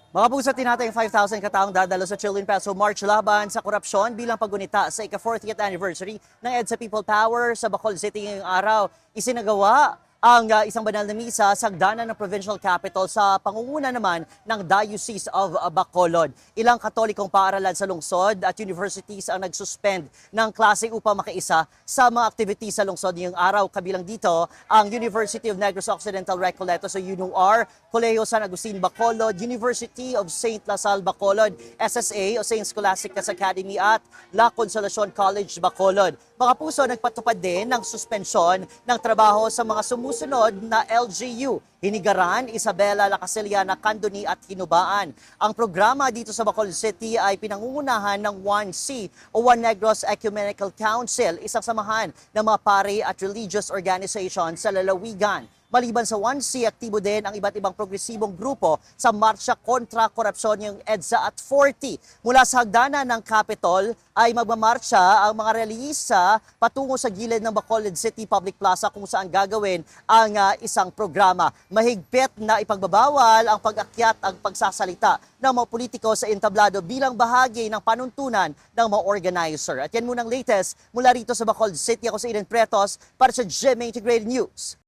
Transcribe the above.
Mga puso, tinatayang 5,000 kataong dadalo sa Chilean Peso March laban sa korupsyon bilang paggunita sa ika-40th anniversary ng EDSA People Power sa Bacolod City ngayong araw. Isinagawa ang isang banal na misa sa hagdanan ng provincial capital sa pangunguna naman ng Diocese of Bacolod. Ilang katolikong paaralan sa lungsod at universities ang nagsuspend ng klase upang makiisa sa mga activities sa lungsod ngayong araw. Kabilang dito ang University of Negros Occidental Recoletos o UNOR, Colegio San Agustin Bacolod, University of St. Lasal Bacolod, SSA o St. Scholastica's Academy at La Consolacion College Bacolod. Mga puso, nagpatupad din ng suspensyon ng trabaho sa mga sumusunod na LGU, Hinigaran, Isabela, La Casiliana, Candoni at Hinubaan. Ang programa dito sa Bacolod City ay pinangungunahan ng 1C o One Negros Ecumenical Council, isang samahan ng mga pari at religious organizations sa lalawigan. Maliban sa 1C, aktibo din ang iba't ibang progresibong grupo sa Marcha kontra Korupsyon ng EDSA at 40. Mula sa hagdanan ng Capitol ay magmamarcha ang mga relihista patungo sa gilid ng Bacolod City Public Plaza kung saan gagawin ang isang programa. Mahigpit na ipagbabawal ang pag-akyat at pagsasalita ng mga politiko sa entablado bilang bahagi ng panuntunan ng mga organizer. At yan munang latest mula rito sa Bacolod City. Ako si Eden Pretos para sa GMA Integrated News.